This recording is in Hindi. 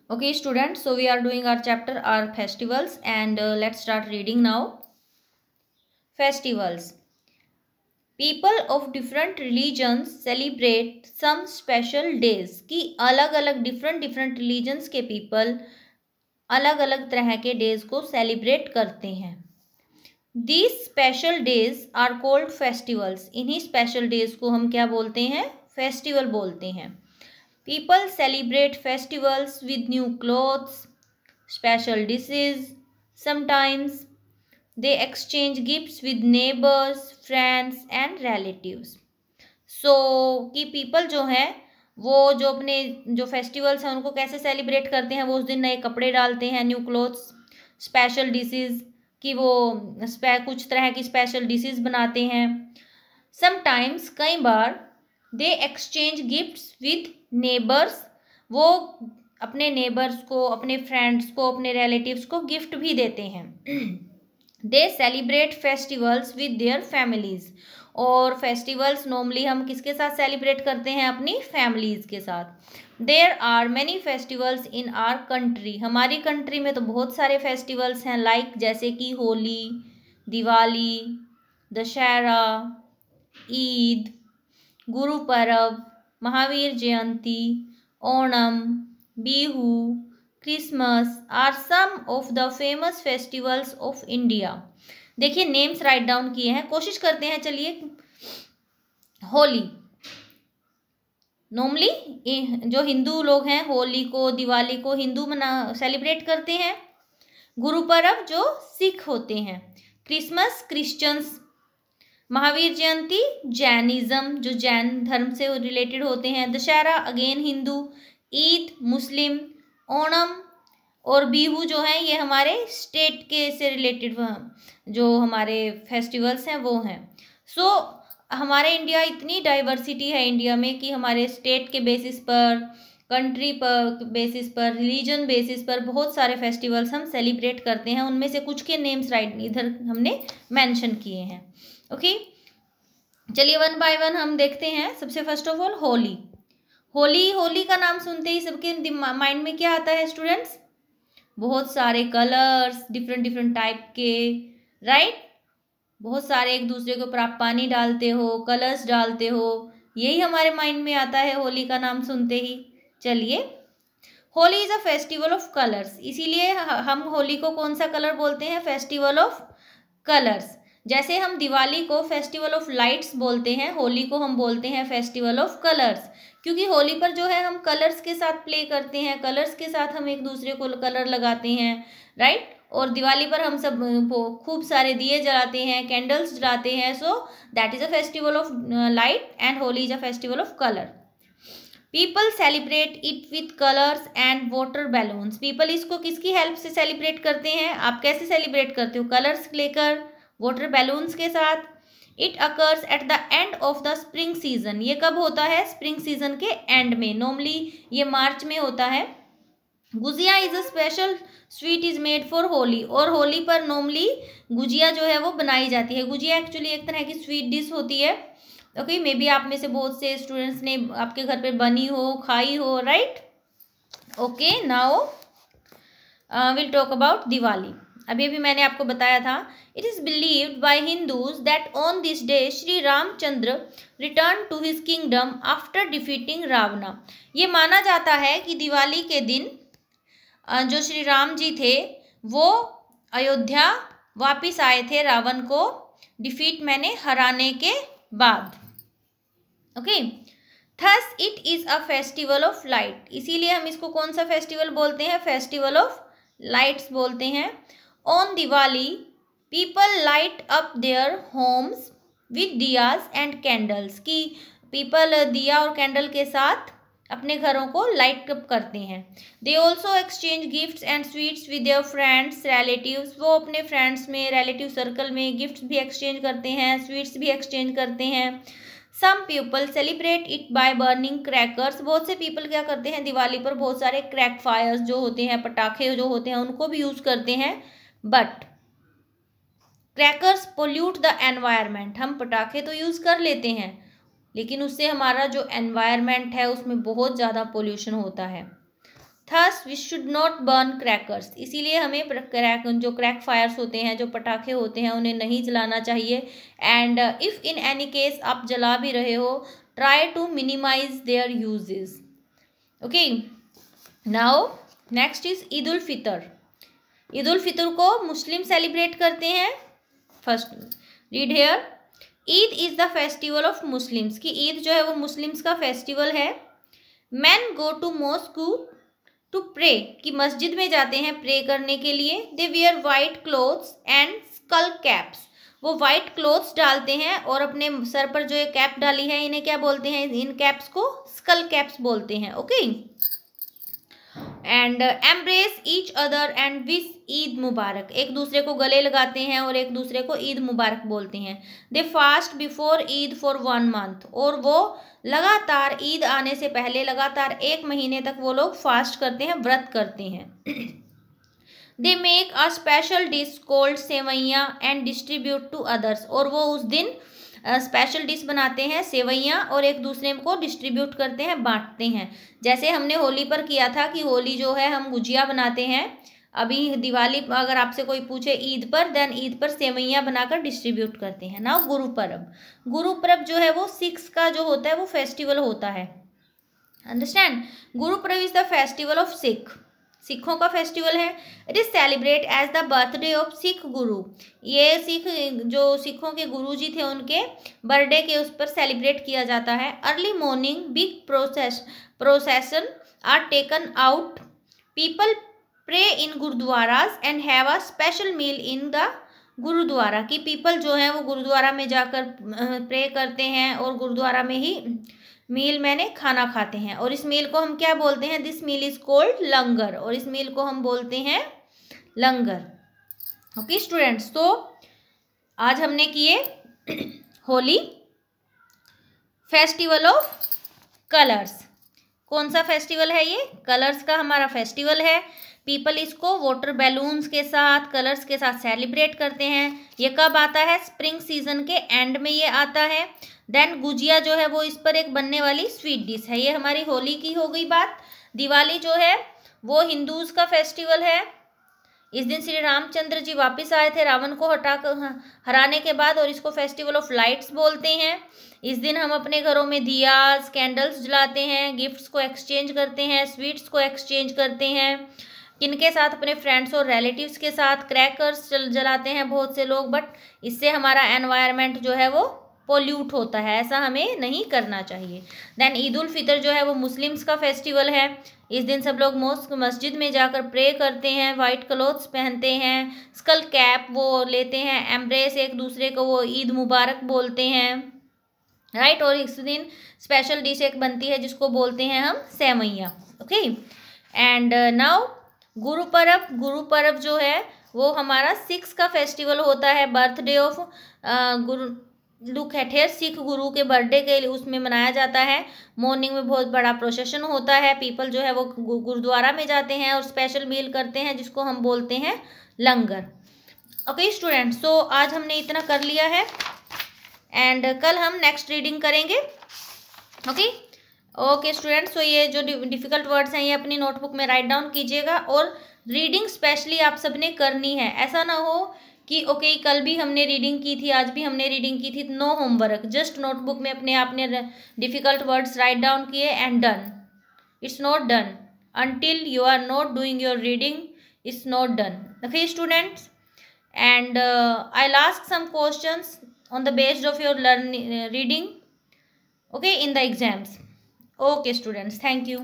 Okay, students, so we are doing our chapter, our festivals, and let's start reading now. Festivals. People of different religions celebrate some special days. कि अलग अलग different religions के people अलग अलग तरह के days को celebrate करते हैं. These special days are called festivals. इन्हीं special days को हम क्या बोलते हैं? Festival बोलते हैं. People celebrate festivals with new clothes, special dishes. Sometimes they exchange gifts with neighbors, friends and relatives. So कि people जो हैं वो जो अपने जो festivals हैं उनको कैसे celebrate करते हैं, वो उस दिन नए कपड़े डालते हैं, new clothes, special dishes कि वो कुछ तरह की special dishes बनाते हैं. Sometimes कई बार they exchange gifts with neighbours, वो अपने नेबर्स को, अपने फ्रेंड्स को, अपने रिलेटिव्स को गिफ्ट भी देते हैं. दे celebrate festivals with their families, और फेस्टिवल्स नॉर्मली हम किसके साथ सेलिब्रेट करते हैं? अपनी फैमिलीज के साथ. There are many festivals in our country, हमारी कंट्री में तो बहुत सारे फेस्टिवल्स हैं, लाइक जैसे कि Holi, Diwali, Dussehra, Eid, Guru Parv, Mahavir Jayanti, Onam, Bihu, Christmas are some of the famous festivals of India. देखिए नेम्स राइट डाउन किए हैं, कोशिश करते हैं. चलिए, होली, नॉर्मली जो हिंदू लोग हैं होली को, दिवाली को हिंदू सेलिब्रेट करते हैं. गुरु पर्व जो सिख होते हैं, Christmas Christians, Mahavir Jayanti Jainism जो जैन धर्म से रिलेटेड होते हैं, दशहरा अगेन हिंदू, ईद मुस्लिम, ओणम और बिहू जो हैं ये हमारे स्टेट के से रिलेटेड जो हमारे फेस्टिवल्स हैं वो हैं. सो हमारे इंडिया, इतनी डाइवर्सिटी है इंडिया में कि हमारे स्टेट के बेसिस पर, कंट्री पर बेसिस पर, रिलीजन बेसिस पर बहुत सारे फेस्टिवल्स हम सेलिब्रेट करते हैं. उनमें से कुछ के नेम्स राइट इधर हमने मेंशन किए हैं. ओके, चलिए वन बाय वन हम देखते हैं. सबसे first of all Holi. Holi, Holi का नाम सुनते ही सबके माइंड में क्या आता है स्टूडेंट्स? बहुत सारे कलर्स, डिफरेंट टाइप के, राइट? बहुत सारे एक दूसरे के ऊपर आप पानी डालते हो, कलर्स डालते हो, यही हमारे माइंड में आता है होली का नाम सुनते ही. चलिए, Holi is a festival of colours, इसीलिए हम होली को कौन सा कलर बोलते हैं? Festival of colours. जैसे हम दिवाली को फेस्टिवल ऑफ लाइट्स बोलते हैं, होली को हम बोलते हैं फेस्टिवल ऑफ कलर्स, क्योंकि होली पर जो है हम कलर्स के साथ प्ले करते हैं, कलर्स के साथ हम एक दूसरे को कलर लगाते हैं, राइट? और दिवाली पर हम सब खूब सारे दिए जलाते हैं, कैंडल्स जलाते हैं. So that is a festival of light and Holi is a festival of colour. People celebrate it with colours and water balloons. People इसको किसकी हेल्प से सेलिब्रेट करते हैं? आप कैसे सेलिब्रेट करते हो? कलर्स लेकर, वाटर बैलून्स के साथ. It occurs at the end of the spring season. ये कब होता है? स्प्रिंग सीजन के एंड में, नॉर्मली ये मार्च में होता है. Gujiya is a special sweet is made for Holi, और होली पर नॉर्मली गुजिया जो है वो बनाई जाती है. गुजिया एक्चुअली एक तरह की स्वीट डिश होती है. ओके, मे बी आप में से बहुत से स्टूडेंट्स ने आपके घर पे बनी हो, खाई हो, right? Okay, now will talk about Diwali. अभी अभी मैंने आपको बताया था. It is believed by Hindus that on this day Shri Ramachandra return to his kingdom after defeating Ravana. ये माना जाता है कि दिवाली के दिन जो श्री राम जी थे वो अयोध्या वापिस आए थे रावण को डिफीट मैंने हराने के बाद. Okay, thus it is a festival of light, इसीलिए हम इसको कौन सा फेस्टिवल बोलते हैं? फेस्टिवल ऑफ लाइट्स बोलते हैं. On Diwali people light up their homes with diyas and candles, की पीपल दिया और कैंडल के साथ अपने घरों को लाइट अप करते हैं. They also exchange gifts and sweets with their friends relatives, वो अपने फ्रेंड्स में, रिलेटिव सर्कल में गिफ्ट्स भी एक्सचेंज करते हैं, स्वीट्स भी एक्सचेंज करते हैं. Some people celebrate it by burning crackers, बहुत से पीपल क्या करते हैं दिवाली पर बहुत सारे क्रैक फायर्स जो होते हैं, पटाखे जो होते हैं उनको भी यूज करते हैं. But crackers pollute the environment, हम पटाखे तो यूज कर लेते हैं लेकिन उससे हमारा जो एनवायरनमेंट है उसमें बहुत ज़्यादा पोल्यूशन होता है. Thus we should not burn crackers, इसीलिए हमें जो क्रैक फायर्स होते हैं, जो पटाखे होते हैं, उन्हें नहीं जलाना चाहिए। And if in any case आप जला भी रहे हो, try to minimise their usages. Okay, now next is Eid ul Fitr. Eid ul Fitr को मुस्लिम सेलिब्रेट करते हैं। First read here, Eid is the festival of Muslims, कि ईद जो है वो मुस्लिम्स का फेस्टिवल है। Men go to mosque to pray, कि मस्जिद में जाते हैं प्रे करने के लिए। They wear white clothes and school caps, वो वाइट क्लोथ्स डालते हैं और अपने सर पर जो ये कैप डाली है इन्हें क्या बोलते हैं, इन कैप्स को स्कल कैप्स बोलते हैं। Okay, and embrace each other and wish Eid Mubarak, एक दूसरे को गले लगाते हैं और एक दूसरे को ईद मुबारक बोलते हैं। They fast before Eid for 1 month, और वो लगातार ईद आने से पहले लगातार 1 महीने तक वो लोग फास्ट करते हैं, व्रत करते हैं। They make a special dish called sewaiyan and distribute to others, और वो उस दिन स्पेशल डिश बनाते हैं सेवैयाँ और एक दूसरे को डिस्ट्रीब्यूट करते हैं, बांटते हैं। जैसे हमने होली पर किया था कि होली जो है हम गुजिया बनाते हैं, अभी दिवाली अगर आपसे कोई पूछे ईद पर, देन ईद पर सेवैयाँ बनाकर डिस्ट्रीब्यूट करते हैं ना। गुरु पर्व जो है वो सिख्स का जो होता है वो फेस्टिवल होता है। Understand, Guru Parv is the festival of सिखों का फेस्टिवल है। It is celebrate as the birthday of Sikh guru, ये सिखों के गुरु जी थे उनके बर्थडे के उस पर सेलिब्रेट किया जाता है। Early morning big procession are taken out, people pray in gurudwaras and have a special meal in the gurudwara, की पीपल जो है वो गुरुद्वारा में जाकर प्रे करते हैं और गुरुद्वारा में ही मील मैंने खाना खाते हैं। और इस मील को हम क्या बोलते हैं, दिस मील इज कोल्ड लंगर, और इस मील को हम बोलते हैं लंगर। ओके स्टूडेंट्स, तो आज हमने किए होली, फेस्टिवल ऑफ कलर्स। कौन सा फेस्टिवल है ये, कलर्स का हमारा फेस्टिवल है। पीपल इसको वाटर बैलून्स के साथ, कलर्स के साथ सेलिब्रेट करते हैं। ये कब आता है, स्प्रिंग सीजन के एंड में ये आता है। देन गुजिया जो है वो इस पर एक बनने वाली स्वीट डिश है। ये हमारी होली की हो गई बात। दिवाली जो है वो हिंदूज का फेस्टिवल है। इस दिन श्री रामचंद्र जी वापस आए थे रावण को हराने के बाद, और इसको फेस्टिवल ऑफ लाइट्स बोलते हैं। इस दिन हम अपने घरों में दियाज कैंडल्स जलाते हैं, गिफ्ट्स को एक्सचेंज करते हैं, स्वीट्स को एक्सचेंज करते हैं। किनके साथ, अपने फ्रेंड्स और रिलेटिव्स के साथ। क्रैकर्स जलाते हैं बहुत से लोग, बट इससे हमारा एनवायरनमेंट जो है वो पोल्यूट होता है, ऐसा हमें नहीं करना चाहिए। देन ईद उल फितर जो है वो मुस्लिम्स का फेस्टिवल है। इस दिन सब लोग मस्जिद में जाकर प्रे करते हैं, वाइट क्लोथ्स पहनते हैं, स्कल कैप वो लेते हैं, एम्ब्रेस एक दूसरे को वो ईद मुबारक बोलते हैं, राइट। और इस दिन स्पेशल डिश एक बनती है जिसको बोलते हैं हम सेवैयाँ। Okay, and now Guru Parv जो है वो हमारा सिख्स का फेस्टिवल होता है। Birthday of Guru look at here, Sikh गुरु के बर्थडे के लिए उसमें मनाया जाता है। मॉर्निंग में बहुत बड़ा प्रोसेशन होता है, पीपल जो है वो गुरुद्वारा में जाते हैं और स्पेशल मील करते हैं जिसको हम बोलते हैं लंगर। ओके स्टूडेंट्स, तो आज हमने इतना कर लिया है एंड कल हम नेक्स्ट रीडिंग करेंगे। ओके स्टूडेंट्स, तो ये जो डिफ़िकल्ट वर्ड्स हैं ये अपनी नोटबुक में राइट डाउन कीजिएगा, और रीडिंग स्पेशली आप सबने करनी है। ऐसा ना हो कि ओके कल भी हमने रीडिंग की थी, आज भी हमने रीडिंग की थी, नो होमवर्क, जस्ट नोटबुक में अपने आपने डिफ़िकल्ट वर्ड्स राइट डाउन किए and done. It's not done until you are not doing your reading, it's not done. Okay students, and I'll ask some questions on the basis of your reading, okay, in the exams. Okay students, thank you.